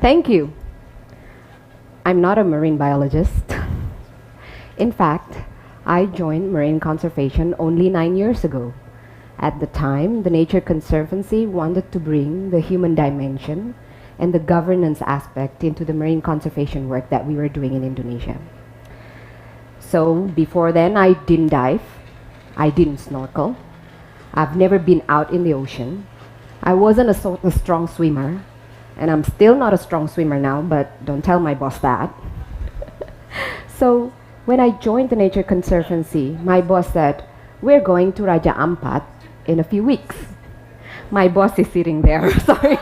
Thank you. I'm not a marine biologist. In fact, I joined marine conservation only 9 years ago. At the time, the Nature Conservancy wanted to bring the human dimension and the governance aspect into the marine conservation work that we were doing in Indonesia. So before then, I didn't dive, I didn't snorkel, I've never been out in the ocean, I wasn't a strong swimmer, and I'm still not a strong swimmer now, but don't tell my boss that. So when I joined the Nature Conservancy, my boss said, we're going to Raja Ampat in a few weeks. My boss is sitting there, sorry.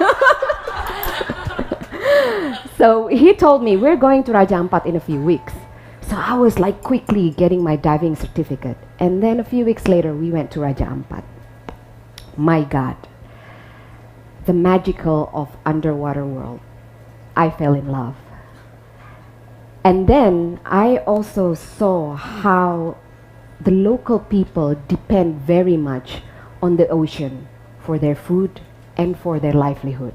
So he told me, we're going to Raja Ampat in a few weeks. So I was like quickly getting my diving certificate. And then a few weeks later, we went to Raja Ampat. My God, the magical of underwater world. I fell in love. And then I also saw how the local people depend very much on the ocean for their food and for their livelihood.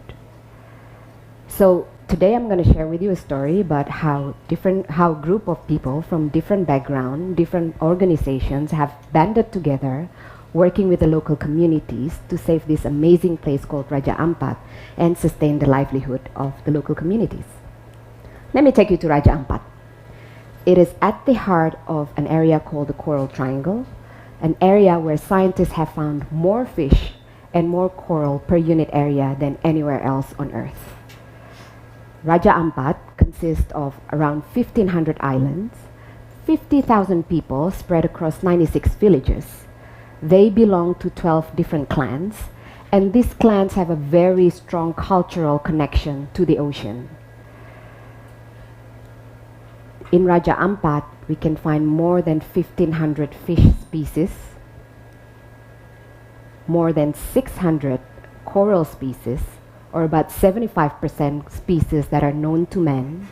So today I'm going to share with you a story about how a group of people from different backgrounds, different organizations have banded together working with the local communities to save this amazing place called Raja Ampat and sustain the livelihood of the local communities. Let me take you to Raja Ampat. It is at the heart of an area called the Coral Triangle, an area where scientists have found more fish and more coral per unit area than anywhere else on Earth. Raja Ampat consists of around 1,500 islands, 50,000 people spread across 96 villages. They belong to 12 different clans, and these clans have a very strong cultural connection to the ocean. In Raja Ampat, we can find more than 1,500 fish species, more than 600 coral species, or about 75% species that are known to man.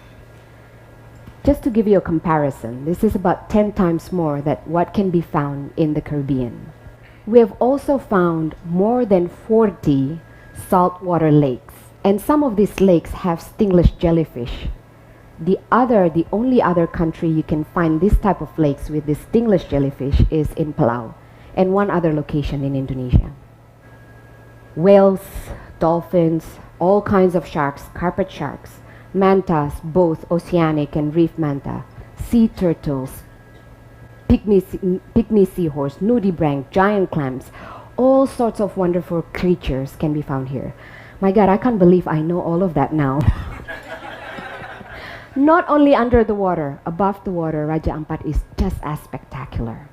Just to give you a comparison, this is about 10 times more than what can be found in the Caribbean. We have also found more than 40 saltwater lakes, and some of these lakes have stingless jellyfish. The only other country you can find this type of lakes with this stingless jellyfish is in Palau, and one other location in Indonesia. Whales, dolphins, all kinds of sharks, carpet sharks, mantas, both oceanic and reef manta, sea turtles, pygmy seahorse, nudibranch, giant clams, all sorts of wonderful creatures can be found here. My God, I can't believe I know all of that now. Not only under the water, above the water, Raja Ampat is just as spectacular.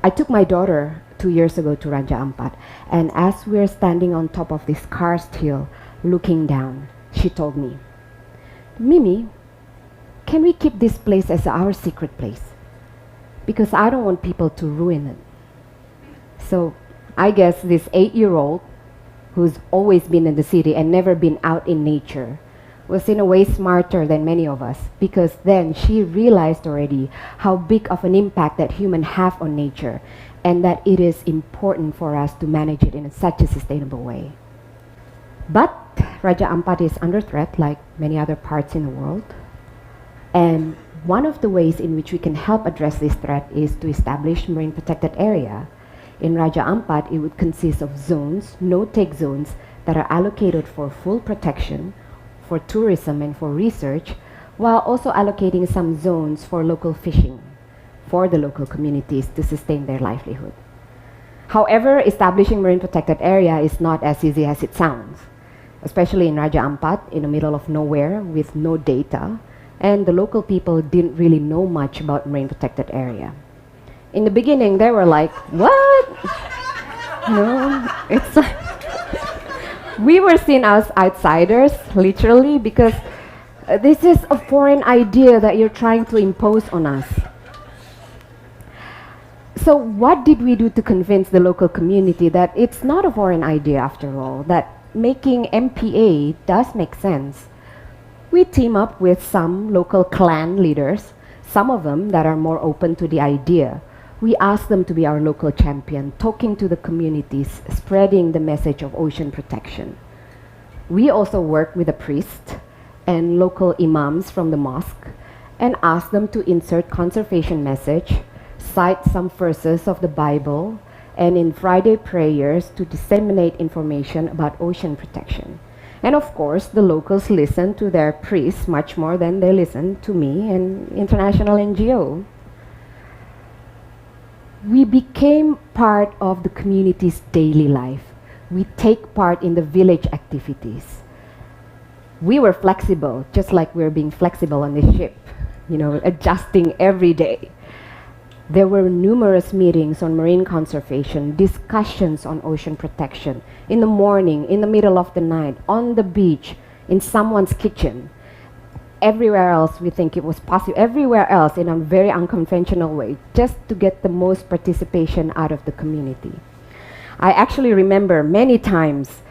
I took my daughter 2 years ago to Raja Ampat, and as we're standing on top of this karst hill, looking down, she told me, Mimi, can we keep this place as our secret place? Because I don't want people to ruin it. So I guess this 8-year-old, who's always been in the city and never been out in nature, was in a way smarter than many of us, because then she realized already how big of an impact that humans have on nature, and that it is important for us to manage it in such a sustainable way. But Raja Ampat is under threat like many other parts in the world, and one of the ways in which we can help address this threat is to establish marine protected area. In Raja Ampat, it would consist of zones, no-take zones, that are allocated for full protection, for tourism and for research, while also allocating some zones for local fishing for the local communities to sustain their livelihood. However, establishing marine protected area is not as easy as it sounds, especially in Raja Ampat, in the middle of nowhere with no data, and the local people didn't really know much about marine protected area. In the beginning, they were like, what? No, it's like we were seen as outsiders, literally, because this is a foreign idea that you're trying to impose on us. So what did we do to convince the local community that it's not a foreign idea after all, that making MPA does make sense? We team up with some local clan leaders, some of them that are more open to the idea. We ask them to be our local champion, talking to the communities, spreading the message of ocean protection. We also work with the priest and local imams from the mosque and ask them to insert conservation message, cite some verses of the Bible, and in Friday prayers to disseminate information about ocean protection. And of course, the locals listen to their priests much more than they listen to me and international NGO. We became part of the community's daily life. We take part in the village activities. We were flexible, just like we're being flexible on the ship, adjusting every day. There were numerous meetings on marine conservation, discussions on ocean protection, in the morning, in the middle of the night, on the beach, in someone's kitchen. Everywhere else we think it was possible, everywhere else in a very unconventional way, just to get the most participation out of the community. I actually remember many times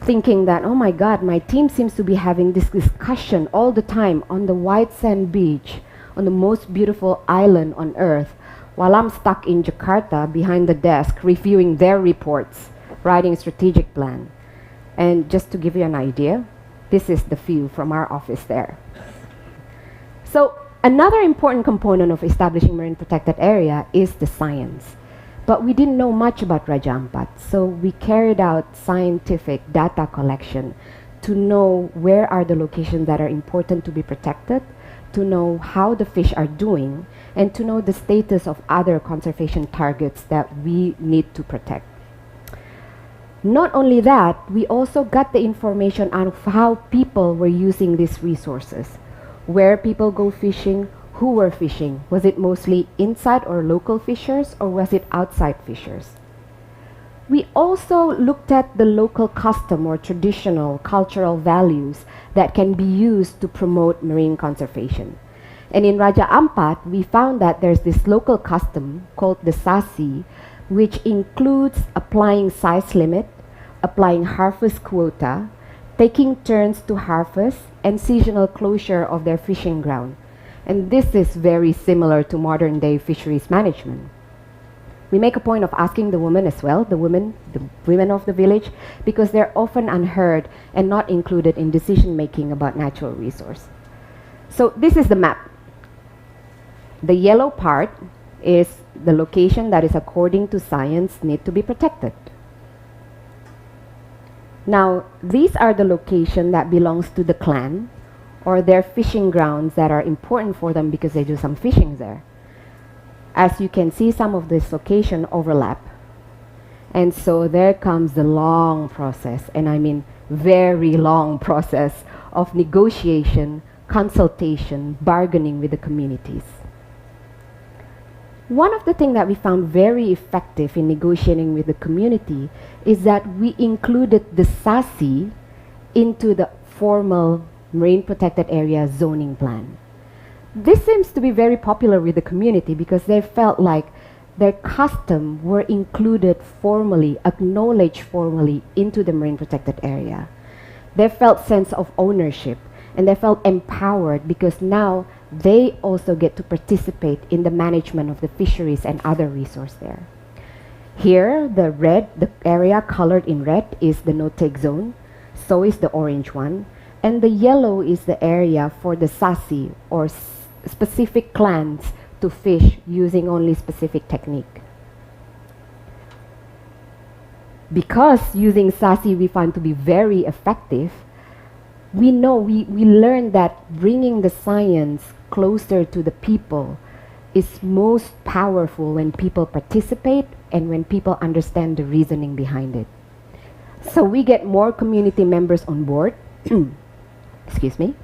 thinking that, oh my God, my team seems to be having this discussion all the time on the white sand beach, on the most beautiful island on earth, while I'm stuck in Jakarta behind the desk reviewing their reports, writing a strategic plan. And just to give you an idea, this is the view from our office there. So another important component of establishing marine protected area is the science. But we didn't know much about Raja Ampat, so we carried out scientific data collection to know where are the locations that are important to be protected, to know how the fish are doing, and to know the status of other conservation targets that we need to protect. Not only that, we also got the information on how people were using these resources, where people go fishing, who were fishing. Was it mostly inside or local fishers, or was it outside fishers? We also looked at the local custom or traditional cultural values that can be used to promote marine conservation. And in Raja Ampat, we found that there's this local custom called the sasi, which includes applying size limit, applying harvest quota, taking turns to harvest, and seasonal closure of their fishing ground. And this is very similar to modern day fisheries management. We make a point of asking the women as well, the women of the village, because they're often unheard and not included in decision making about natural resource. So this is the map. The yellow part is the location that is according to science need to be protected. Now, these are the location that belongs to the clan or their fishing grounds that are important for them because they do some fishing there. As you can see, some of this location overlap. And so there comes the long process, and I mean very long process of negotiation, consultation, bargaining with the communities. One of the things that we found very effective in negotiating with the community is that we included the SASI into the formal Marine Protected Area zoning plan. This seems to be very popular with the community because they felt like their custom were included formally, acknowledged formally into the Marine Protected Area. They felt sense of ownership and they felt empowered because now they also get to participate in the management of the fisheries and other resources there. Here, the area colored in red is the no-take zone, so is the orange one, and the yellow is the area for the SASI or specific clans to fish using only specific technique. Because using SASI we found to be very effective, we learned that bringing the science closer to the people is most powerful when people participate and when people understand the reasoning behind it. So we get more community members on board, excuse me,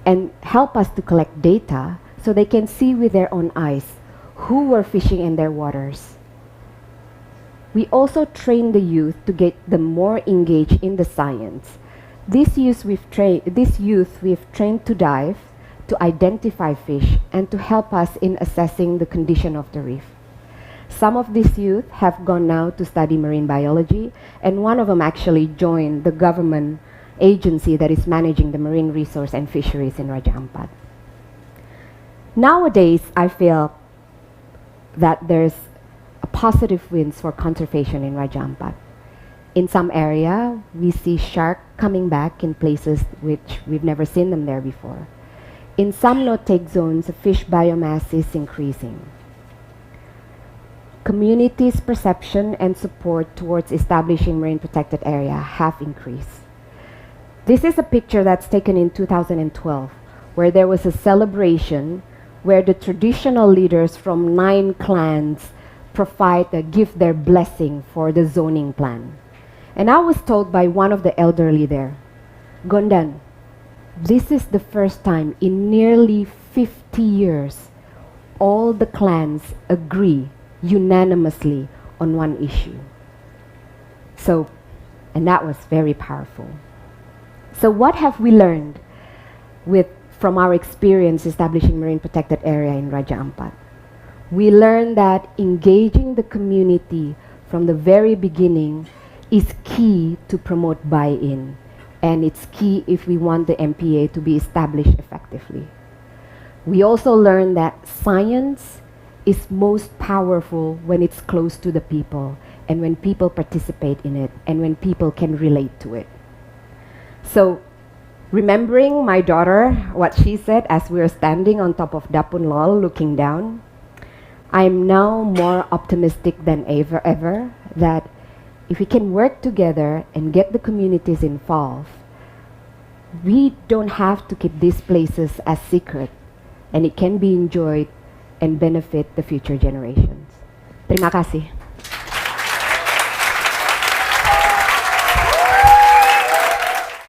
and help us to collect data so they can see with their own eyes who were fishing in their waters. We also train the youth to get them more engaged in the science. This youth we've trained to dive, to identify fish, and to help us in assessing the condition of the reef. Some of these youth have gone now to study marine biology, and one of them actually joined the government agency that is managing the marine resource and fisheries in Raja Ampat. Nowadays, I feel that there's a positive winds for conservation in Raja Ampat. In some area, we see shark coming back in places which we've never seen them there before. In some no-take zones, fish biomass is increasing. Communities' perception and support towards establishing marine protected area have increased. This is a picture that's taken in 2012, where there was a celebration where the traditional leaders from 9 clans give their blessing for the zoning plan. And I was told by one of the elderly there, Gondan, this is the first time in nearly 50 years all the clans agree unanimously on one issue. So, and that was very powerful. So what have we learned from our experience establishing marine protected area in Raja Ampat? We learned that engaging the community from the very beginning is key to promote buy-in, and it's key if we want the MPA to be established effectively. We also learned that science is most powerful when it's close to the people and when people participate in it and when people can relate to it. So, remembering my daughter, what she said as we were standing on top of Dapun Lol looking down, I'm now more optimistic than ever that if we can work together and get the communities involved, we don't have to keep these places as secret, and it can be enjoyed and benefit the future generations. Terima kasih.